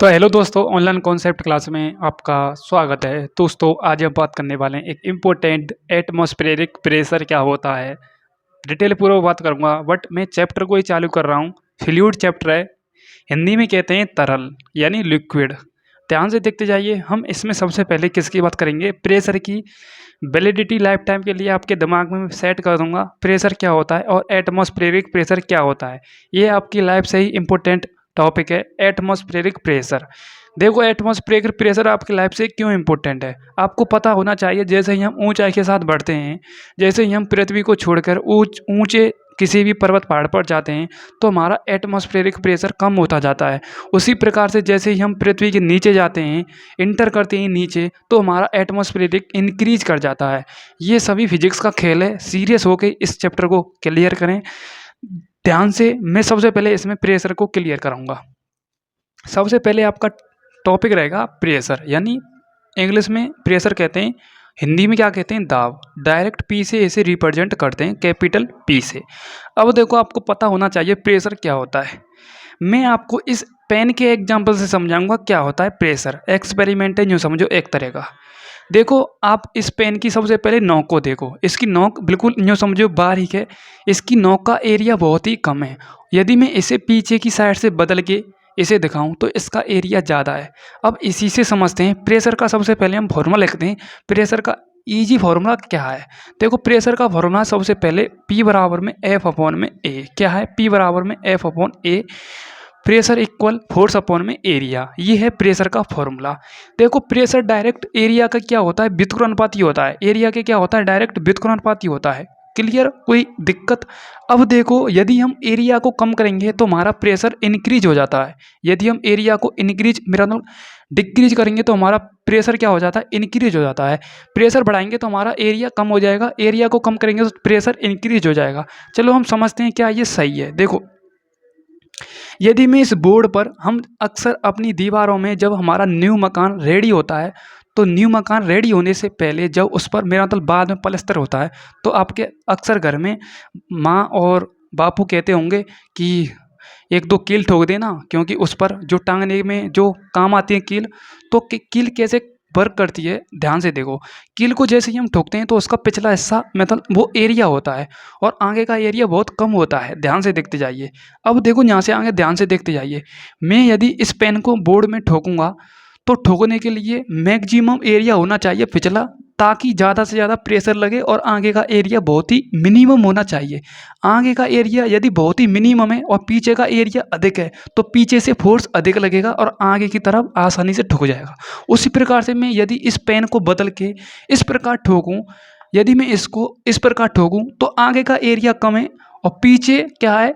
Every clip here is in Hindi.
तो हेलो दोस्तों, ऑनलाइन कॉन्सेप्ट क्लास में आपका स्वागत है। दोस्तों, आज हम बात करने वाले हैं एक इम्पोर्टेंट एटमॉस्फेरिक प्रेशर क्या होता है। डिटेल पूरा बात करूंगा, बट मैं चैप्टर को ही चालू कर रहा हूँ। फ्लूइड चैप्टर है, हिंदी में कहते हैं तरल यानी लिक्विड। ध्यान से देखते जाइए। हम इसमें सबसे पहले किसकी बात करेंगे? प्रेशर की। वैलिडिटी लाइफ टाइम के लिए आपके दिमाग में सेट कर दूंगा प्रेशर क्या होता है और एटमॉस्फेरिक प्रेशर क्या होता है। ये आपकी लाइफ से ही इम्पोर्टेंट टॉपिक है, एटमॉस्फेरिक प्रेशर। देखो, एटमॉस्फेरिक प्रेशर आपकी लाइफ से क्यों इम्पोर्टेंट है आपको पता होना चाहिए। जैसे ही हम ऊंचाई के साथ बढ़ते हैं, जैसे ही हम पृथ्वी को छोड़कर ऊंचे किसी भी पर्वत पहाड़ पर जाते हैं, तो हमारा एटमॉस्फेरिक प्रेशर कम होता जाता है। उसी प्रकार से जैसे ही हम पृथ्वी के नीचे जाते हैं, इंटर करते हैं नीचे, तो हमारा एटमॉस्फेरिक इंक्रीज कर जाता है। ये सभी फिजिक्स का खेल है। सीरियस होकर इस चैप्टर को क्लियर करें ध्यान से। मैं सबसे पहले इसमें प्रेशर को क्लियर कराऊंगा। सबसे पहले आपका टॉपिक रहेगा प्रेशर, यानी इंग्लिश में प्रेशर कहते हैं, हिंदी में क्या कहते हैं? दाब। डायरेक्ट पी से इसे रिप्रेजेंट करते हैं, कैपिटल पी से। अब देखो, आपको पता होना चाहिए प्रेशर क्या होता है। मैं आपको इस पेन के एग्जाम्पल से समझाऊंगा क्या होता है प्रेशर। एक्सपेरिमेंट है, यूँ समझो, एक तरह का। देखो, आप इस पेन की सबसे पहले नोक को देखो। इसकी नोक बिल्कुल यूँ समझो बारीक है। इसकी नोक का एरिया बहुत ही कम है। यदि मैं इसे पीछे की साइड से बदल के इसे दिखाऊं तो इसका एरिया ज़्यादा है। अब इसी से समझते हैं प्रेशर का। सबसे पहले हम फॉर्मूला लिखते हैं प्रेशर का। इजी फॉर्मूला क्या है? देखो, प्रेशर का फॉर्मूला सबसे पहले P बराबर में F अपॉन में A। क्या है? P बराबर में F upon A। Pressure equal force upon में एरिया। ये है प्रेशर का फॉर्मूला। देखो, प्रेशर डायरेक्ट एरिया का क्या होता है? व्युत्क्रमानुपाती होता है। एरिया के क्या होता है? डायरेक्ट व्युत्क्रमानुपाती होता है। क्लियर? कोई दिक्कत? अब देखो, यदि हम एरिया को कम करेंगे तो हमारा प्रेशर इंक्रीज हो जाता है। यदि हम एरिया को इंक्रीज मेरा डिक्रीज करेंगे तो हमारा प्रेशर क्या हो जाता है? इंक्रीज हो जाता है। प्रेशर बढ़ाएंगे तो हमारा एरिया कम हो जाएगा, एरिया को कम करेंगे तो प्रेशर इंक्रीज हो जाएगा। चलो हम समझते हैं क्या ये सही है। देखो, यदि मैं इस बोर्ड पर, हम अक्सर अपनी दीवारों में जब हमारा न्यू मकान रेडी होता है, तो न्यू मकान रेडी होने से पहले जब उस पर मेरा मतलब बाद में पलस्तर होता है, तो आपके अक्सर घर में माँ और बापू कहते होंगे कि एक दो कील ठोक देना, क्योंकि उस पर जो टांगने में जो काम आती है कील। तो कील कैसे वर्क करती है, ध्यान से देखो। कील को जैसे ही हम ठोकते हैं तो उसका पिछला हिस्सा मतलब वो एरिया होता है और आगे का एरिया बहुत कम होता है। ध्यान से देखते जाइए। अब देखो, यहाँ से आगे ध्यान से देखते जाइए। मैं यदि इस पेन को बोर्ड में ठोकूंगा तो ठोकने के लिए मैक्सिमम एरिया होना चाहिए पिछला, ताकि ज़्यादा से ज़्यादा प्रेशर लगे, और आगे का एरिया बहुत ही मिनिमम होना चाहिए। आगे का एरिया यदि बहुत ही मिनिमम है और पीछे का एरिया अधिक है, तो पीछे से फोर्स अधिक लगेगा और आगे की तरफ आसानी से ठुक जाएगा। उसी प्रकार से मैं यदि इस पेन को बदल के इस प्रकार ठोकूं, यदि मैं इसको इस प्रकार ठोकूं तो आगे का एरिया कम है और पीछे क्या है?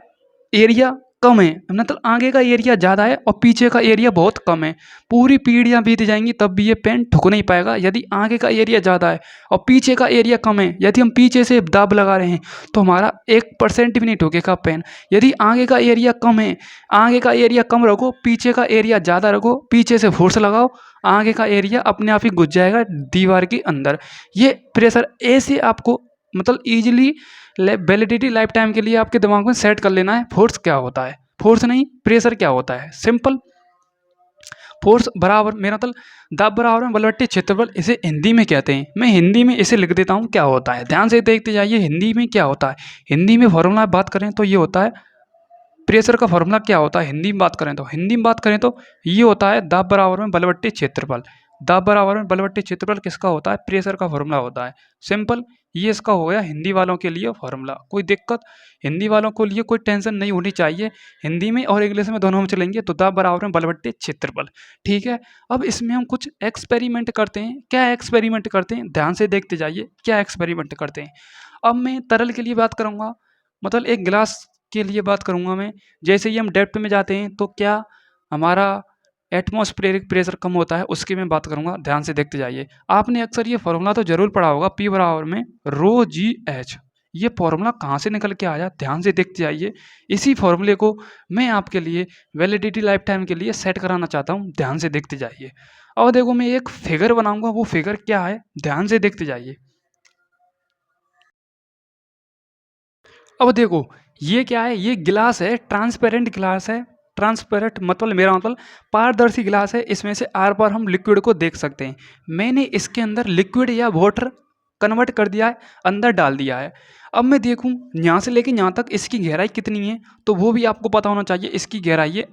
एरिया कम है। मतलब आगे का एरिया ज़्यादा है और पीछे का एरिया बहुत कम है। पूरी पीढ़ियाँ बीत जाएंगी तब भी ये पेन ठुक नहीं पाएगा, यदि आगे का एरिया ज़्यादा है और पीछे का एरिया कम है। यदि हम पीछे से दाब लगा रहे हैं तो हमारा 1% भी नहीं ठुकेगा पेन। यदि आगे का एरिया कम है, आगे का एरिया कम रखो, पीछे का एरिया ज़्यादा रखो, पीछे से फोर्स लगाओ, आगे का एरिया अपने आप ही घुस जाएगा दीवार के अंदर। ये प्रेशर ऐसे आपको मतलब ईजिली वैलिडिटी लाइफ टाइम के लिए आपके दिमाग में सेट कर लेना है। फोर्स क्या होता है, फोर्स नहीं, प्रेशर क्या होता है। सिंपल। फोर्स बराबर मेरा मतलब दाब बराबर में बलवट्टी क्षेत्रफल, इसे हिंदी में कहते हैं। मैं हिंदी में इसे लिख देता हूँ क्या होता है। ध्यान से देखते जाइए हिंदी में क्या होता है। हिंदी में फॉर्मूला बात करें तो ये होता है प्रेशर का फॉर्मूला। क्या होता है हिंदी में बात करें तो? हिंदी में बात करें तो ये होता है दाब बराबर में बलवट्टी क्षेत्रफल। दाब बराबर में बलवट्टी क्षेत्रफल किसका होता है? प्रेशर का फॉर्मूला होता है। सिंपल। ये इसका हो गया हिंदी वालों के लिए फॉर्मूला। कोई दिक्कत? हिंदी वालों के लिए कोई टेंशन नहीं होनी चाहिए। हिंदी में और इंग्लिश में दोनों में चलेंगे। तो दाब बराबर में बलवट्टी क्षेत्रफल। ठीक है। अब इसमें हम कुछ एक्सपेरिमेंट करते हैं। क्या एक्सपेरिमेंट करते हैं? ध्यान से देखते जाइए क्या एक्सपेरिमेंट करते हैं। अब मैं तरल के लिए बात करूँगा, मतलब एक गिलास के लिए बात करूंगा मैं। जैसे ही हम डेप्थ में जाते हैं तो क्या हमारा एटमॉस्फेरिक प्रेशर कम होता है, उसकी मैं बात करूंगा। ध्यान से देखते जाइए। आपने अक्सर ये फॉर्मूला तो जरूर पढ़ा होगा, P बराबर में रो जी एच। ये फॉर्मूला कहाँ से निकल के आया? ध्यान से देखते जाइए। इसी फॉर्मूले को मैं आपके लिए वैलिडिटी लाइफ टाइम के लिए सेट कराना चाहता हूँ। ध्यान से देखते जाइए। और देखो, मैं एक फिगर बनाऊंगा। वो फिगर क्या है? ध्यान से देखते जाइए। अब देखो, ये क्या है? ये गिलास है, ट्रांसपेरेंट गिलास है। ट्रांसपेरेंट मतलब मेरा मतलब पारदर्शी गिलास है, इसमें से आर पार हम लिक्विड को देख सकते हैं। मैंने इसके अंदर लिक्विड या वाटर कन्वर्ट कर दिया है, अंदर डाल दिया है। अब मैं देखूं यहाँ से लेके यहाँ तक इसकी गहराई कितनी है, तो वो भी आपको पता होना चाहिए। इसकी गहराई है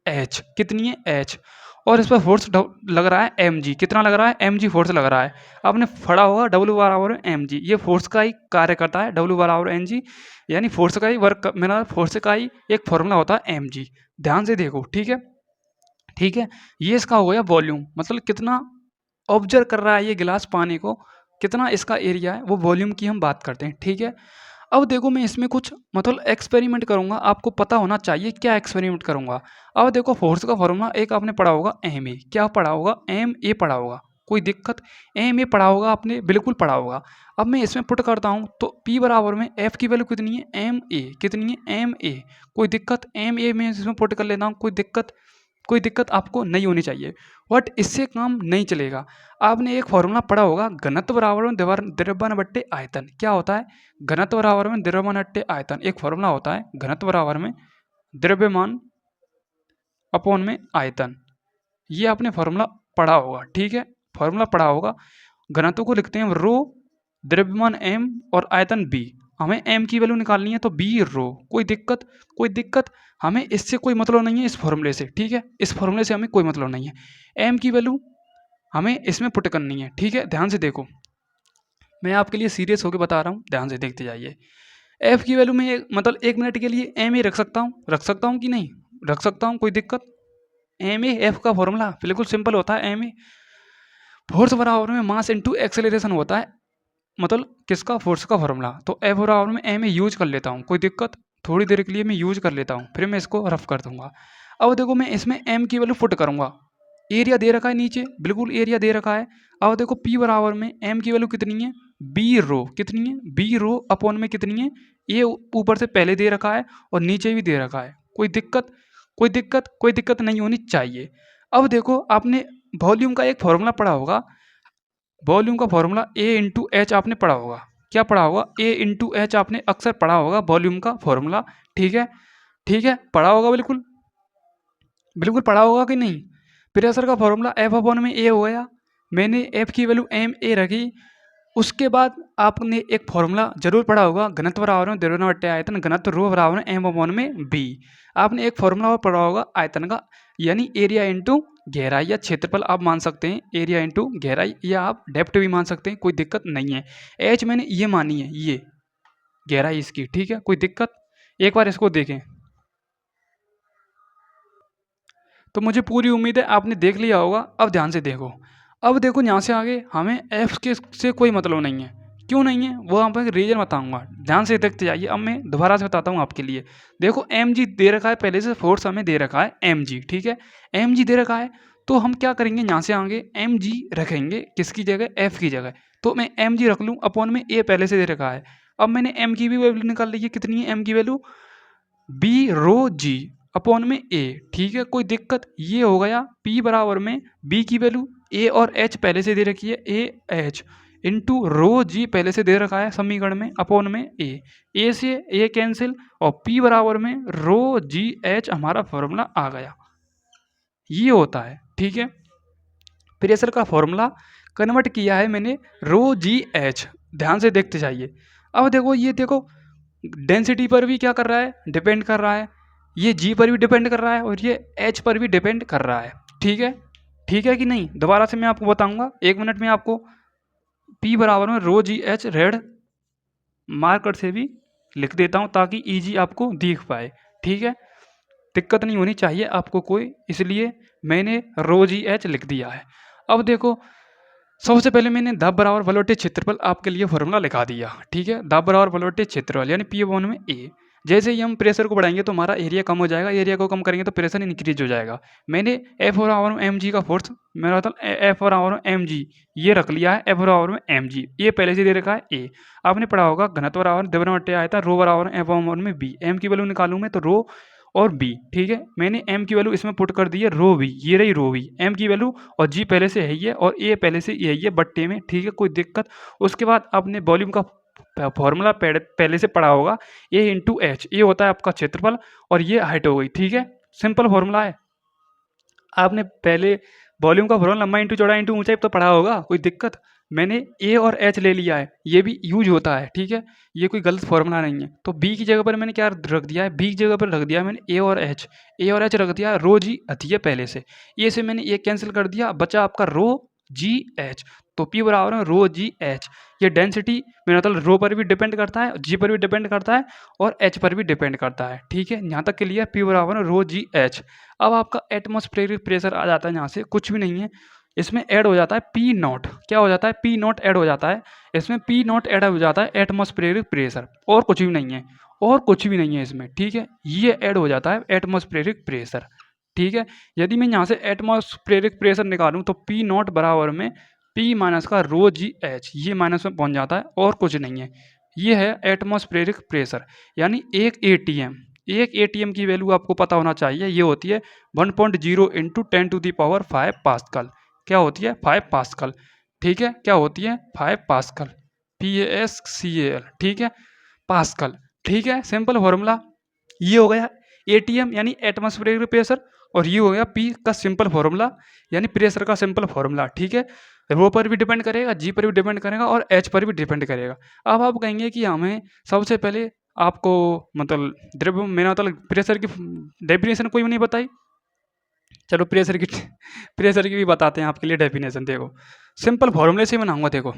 एच, कितनी है एच, और इस पर फोर्स लग रहा है एम जी। कितना लग रहा है, एम जी फोर्स लग रहा है। आपने पढ़ा होगा डब्ल्यू बराबर एम जी, ये फोर्स का ही कार्य करता है। डब्ल्यू बराबर एम जी यानी फोर्स का ही वर्क, मेरा फोर्स का ही एक फॉर्मूला होता है एम जी। ध्यान से देखो, ठीक है ठीक है। ये इसका हो गया वॉल्यूम, मतलब कितना ऑब्जर्व कर रहा है ये गिलास पानी को, कितना इसका एरिया है, वो वॉल्यूम की हम बात करते हैं, ठीक है। अब देखो मैं इसमें कुछ मतलब एक्सपेरिमेंट करूंगा, आपको पता होना चाहिए क्या एक्सपेरिमेंट करूंगा। अब देखो फोर्स का फॉर्मूला एक आपने पढ़ा होगा एम ए, क्या पढ़ा होगा, एम ए पढ़ा होगा, कोई दिक्कत, एम ए पढ़ा होगा आपने, बिल्कुल पढ़ा होगा। अब मैं इसमें पुट करता हूँ तो P बराबर में F की वैल्यू कितनी है, एम ए, कितनी है एम ए, कोई दिक्कत, एम ए में इसमें पुट कर लेता हूँ, कोई दिक्कत आपको नहीं होनी चाहिए। बट इससे काम नहीं चलेगा। आपने एक फॉर्मूला पढ़ा होगा, घनत्व बराबर में द्रव्यमान बट्टे आयतन। क्या होता है, घनत्व बराबर में द्रव्यमान बट्टे आयतन, एक फॉर्मूला होता है घनत्व बराबर में द्रव्यमान अपॉन में आयतन। ये आपने फॉर्मूला पढ़ा होगा, ठीक है, फॉर्मूला पढ़ा होगा। घनत्व को लिखते हैं रो, द्रव्यमान एम और आयतन बी। हमें एम की वैल्यू निकालनी है तो बी रो, कोई दिक्कत, हमें इससे कोई मतलब नहीं है, इस फॉर्मूले से, ठीक है, इस फॉर्मूले से हमें कोई मतलब नहीं है। एम की वैल्यू हमें इसमें पुट करनी है, ठीक है। ध्यान से देखो, मैं आपके लिए सीरियस होकर बता रहा हूँ, ध्यान से देखते जाइए। एफ की वैल्यू में मतलब 1 मिनट के लिए एम ए रख सकता हूँ कि नहीं रख सकता हूँ, कोई दिक्कत। एम ए एफ का फॉर्मूला बिल्कुल सिंपल होता है, एम ए फोर्स बराबर में मास इंटू एक्सेलरेशन होता है, मतलब किसका, फोर्स का फॉर्मूला। तो एफ बराबर में एम ए यूज कर लेता हूँ, कोई दिक्कत, थोड़ी देर के लिए मैं यूज कर लेता हूँ, फिर मैं इसको रफ कर दूंगा। अब देखो मैं इसमें एम की वैल्यू पुट करूंगा, एरिया दे रखा है नीचे, बिल्कुल एरिया दे रखा है। अब देखो पी बराबर में एम की वैल्यू कितनी है, बी रो, कितनी है बी रो अपॉन में कितनी है, ये ऊपर से पहले दे रखा है और नीचे भी दे रखा है, कोई दिक्कत नहीं होनी चाहिए। अब देखो आपने वॉल्यूम का एक फॉर्मूला पढ़ा होगा, वॉल्यूम का फॉर्मूला ए इंटू एच आपने पढ़ा होगा, क्या पढ़ा होगा, ए इंटू एच आपने अक्सर पढ़ा होगा वॉल्यूम का फॉर्मूला, ठीक है, पढ़ा होगा, बिल्कुल बिल्कुल पढ़ा होगा कि नहीं। प्रेशर का फॉर्मूला एफ अपॉन में ए हो गया, मैंने एफ की वैल्यू एम ए रखी। उसके बाद आपने एक फॉर्मूला जरूर पढ़ा होगा, घनत्व बराबर में द्रव्यमान बट्टे आयतन, घनत्व रो बराबर में एम अपॉन में बी। आपने एक फॉर्मूला और पढ़ा होगा आयतन का, यानी एरिया इंटू गहराई या क्षेत्रफल आप मान सकते हैं, एरिया इंटू गहराई, या आप डेप्थ भी मान सकते हैं, कोई दिक्कत नहीं है। एच मैंने ये मानी है, ये गहराई इसकी, ठीक है, कोई दिक्कत। एक बार इसको देखें, तो मुझे पूरी उम्मीद है आपने देख लिया होगा। अब ध्यान से देखो, अब देखो यहाँ से आगे हमें एफ के से कोई मतलब नहीं है, क्यों नहीं है वो आपको रीजन बताऊंगा, ध्यान से देखते जाइए। अब मैं दोबारा से बताता हूँ आपके लिए। देखो एम जी दे रखा है, पहले से फोर्स हमें दे रखा है एम जी, ठीक है, एम जी दे रखा है। तो हम क्या करेंगे, यहाँ से आगे एम जी रखेंगे किसकी जगह, एफ की जगह। तो मैं एम जी रख लूँ, अपॉन में ए पहले से दे रखा है। अब मैंने एम की भी वैल्यू निकाल ली है, कितनी है एम की वैल्यू, बी रो जी अपॉन में ए, ठीक है, कोई दिक्कत। ये हो गया पी बराबर में बी की वैल्यू, ए और एच पहले से दे रखी है, ए एच इंटू रो जी पहले से दे रखा है समीकरण में, अपॉन में ए से ए कैंसिल, और पी बराबर में रो जी एच हमारा फॉर्मूला आ गया। ये होता है, ठीक है, प्रेशर का फॉर्मूला कन्वर्ट किया है मैंने रो जी एच। ध्यान से देखते जाइए। अब देखो ये देखो, डेंसिटी पर भी क्या कर रहा है, डिपेंड कर रहा है, ये जी पर भी डिपेंड कर रहा है और ये एच पर भी डिपेंड कर रहा है, ठीक है कि नहीं। दोबारा से मैं आपको बताऊंगा, 1 मिनट में आपको पी बराबर में रो जी एच रेड मार्कर से भी लिख देता हूं ताकि इजी आपको दिख पाए, ठीक है, दिक्कत नहीं होनी चाहिए आपको कोई, इसलिए मैंने रो जी एच लिख दिया है। अब देखो सबसे पहले मैंने दाब बराबर बलोटे क्षेत्रफल आपके लिए फॉर्मूला लिखा दिया, ठीक है, दाब बराबर बलोटे क्षेत्रफल यानी पी अपॉन में ए। जैसे ही हम प्रेशर को बढ़ाएंगे तो हमारा एरिया कम हो जाएगा, एरिया को कम करेंगे तो प्रेशर इंक्रीज हो जाएगा। मैंने एफ बराबर में एम जी का फोर्स, मेरा मतलब एफ बराबर में एम जी ये रख लिया है, एफ बराबर में एम जी ये पहले से दे रखा है ए। आपने पढ़ा होगा घनत्व बराबर द्रव्यमान बट्टे आयतन, रो बराबर एफ बराबर में बी, एम की वैल्यू निकालूं मैं तो रो और बी, ठीक है, मैंने एम की वैल्यू इसमें पुट कर दी है रो वी, ये रही रो वी एम की वैल्यू, और जी पहले से है ही है और ए पहले से यही है बट्टे में, ठीक है, कोई दिक्कत। उसके बाद आपने वॉल्यूम का फॉर्मूला पहले से पढ़ा होगा, ए इंटू एच, ये होता है आपका क्षेत्रफल और ये हाइट हो गई, ठीक है। सिंपल फॉर्मूला है। आपने पहले वॉल्यूम का फॉर्मूला लंबाई इंटू चौड़ाई इंटू ऊंचाई तो पढ़ा होगा, कोई दिक्कत? मैंने ए और एच ले लिया है, ये भी यूज होता है, ठीक है, ये कोई गलत फॉर्मूला नहीं है। तो बी की जगह पर मैंने क्या रख दिया है, बी की जगह पर रख दिया है मैंने ए और एच। ए और एच रख दिया, रो जी आती है पहले से, ए से मैंने ए कैंसिल कर दिया, बचा आपका रो जी एच। तो पी बराबर है रो जी एच। ये डेंसिटी मेरा मतलब रो पर भी डिपेंड करता है, जी पर भी डिपेंड करता है और एच पर भी डिपेंड करता है, ठीक है, यहाँ तक क्लियर। पी बराबर है रो जी एच। अब आपका एटमॉस्फेरिक प्रेशर आ जाता है, यहाँ से कुछ भी नहीं है, इसमें ऐड हो जाता है पी नॉट। क्या हो जाता है? पी नॉट ऐड हो जाता है, इसमें पी नॉट ऐड हो जाता है एटमॉस्फेरिक प्रेशर, और कुछ भी नहीं है, और कुछ भी नहीं है इसमें, ठीक है, ये ऐड हो जाता है एटमॉस्फेरिक प्रेशर, ठीक है। यदि मैं यहाँ से एटमॉस्फेरिक प्रेशर निकालूं तो पी नॉट बराबर में पी माइनस का रो जी एच, ये माइनस में पहुंच जाता है, और कुछ नहीं है। ये है एटमॉस्फेरिक प्रेशर। यानी एक एटीएम, एक एटीएम की वैल्यू आपको पता होना चाहिए, ये होती है 1.0 इंटू 10⁵ पास्कल। क्या होती है? 5 पास्कल, ठीक है, क्या होती है? 5 पास्कल, PASCAL, ठीक है, पास्कल, ठीक है, सिंपल फॉर्मूला। ये हो गया एटीएम यानी एटमॉस्फेरिक प्रेशर, और ये हो गया पी का सिंपल फॉर्मूला यानी प्रेशर का सिंपल फॉर्मूला, ठीक है। रो पर भी डिपेंड करेगा, जी पर भी डिपेंड करेगा और एच पर भी डिपेंड करेगा। अब आप कहेंगे कि हमें सबसे पहले आपको मतलब द्रव्य मेरा मतलब प्रेशर की डेफिनेशन कोई नहीं बताई, चलो प्रेशर की प्रेशर की भी बताते हैं आपके लिए डेफिनेशन। देखो सिंपल फॉर्मूले से बनाऊंगा, देखो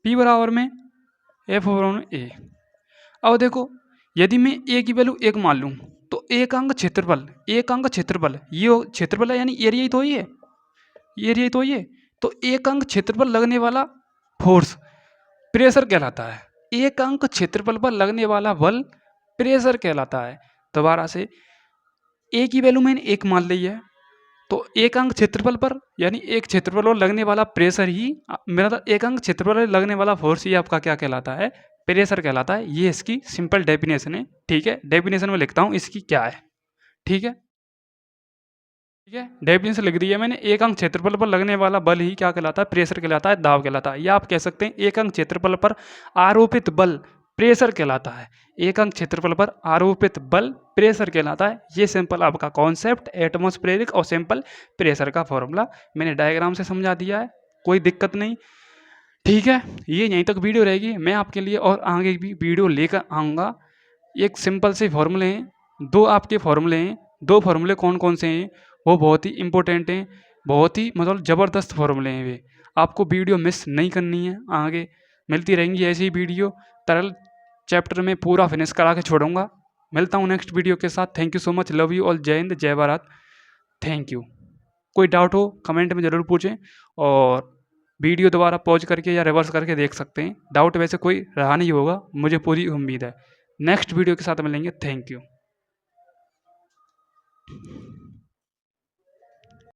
पी बराबर में एफ बराबर में ए। अब देखो यदि मैं ए की वैल्यू एक मान लूँ तो एक अंक क्षेत्रफल, एक अंक क्षेत्रफल ये क्षेत्रफल है, यानी एरिया ही तो ही है, एरिया ही तो ही है। तो एक अंक क्षेत्रफल लगने वाला फोर्स प्रेशर कहलाता है, एक अंक क्षेत्रफल पर लगने वाला बल प्रेशर कहलाता है। दोबारा से ए की वैल्यू मैंने एक मान ली है, तो एक अंक क्षेत्रफल पर यानी एक क्षेत्रफल पर लगने वाला प्रेशर ही मेरा तो एक अंक क्षेत्रफल पर लगने वाला फोर्स ही आपका क्या कहलाता है? प्रेशर कहलाता है। ये इसकी सिंपल डेफिनेशन है, ठीक है, डेफिनेशन में लिखता हूँ इसकी क्या है, ठीक है, ठीक है, डेफिनेशन लिख दी है मैंने। एक अंक क्षेत्रफल पर लगने वाला बल ही क्या कहलाता है? प्रेशर कहलाता है, दाब कहलाता है। या आप कह सकते हैं एक अंक क्षेत्रफल पर आरोपित बल प्रेशर कहलाता है, एक अंक क्षेत्रफल पर आरोपित बल प्रेशर कहलाता है। ये सिंपल आपका कॉन्सेप्ट एटमॉस्फेरिक और सिंपल प्रेशर का फॉर्मूला मैंने डायग्राम से समझा दिया है, कोई दिक्कत नहीं, ठीक है। ये यहीं तक वीडियो रहेगी, मैं आपके लिए और आगे भी वीडियो लेकर आऊँगा। एक सिंपल से फॉर्मूले हैं, दो आपके फॉर्मूले हैं, दो फॉर्मूले कौन कौन से हैं वो बहुत ही इंपॉर्टेंट हैं, बहुत ही मतलब ज़बरदस्त फॉर्मूले हैं वे। आपको वीडियो मिस नहीं करनी है, आगे मिलती रहेंगी ऐसी ही वीडियो। तरल चैप्टर में पूरा फिनिश करा के छोड़ूंगा। मिलता हूँ नेक्स्ट वीडियो के साथ। Thank you so much, love you all, जय हिंद, जय भारत, थैंक यू। कोई डाउट हो कमेंट में ज़रूर पूछें, और वीडियो दोबारा पॉज करके या रिवर्स करके देख सकते हैं। डाउट वैसे कोई रहा नहीं होगा, मुझे पूरी उम्मीद है। नेक्स्ट वीडियो के साथ मिलेंगे, थैंक यू।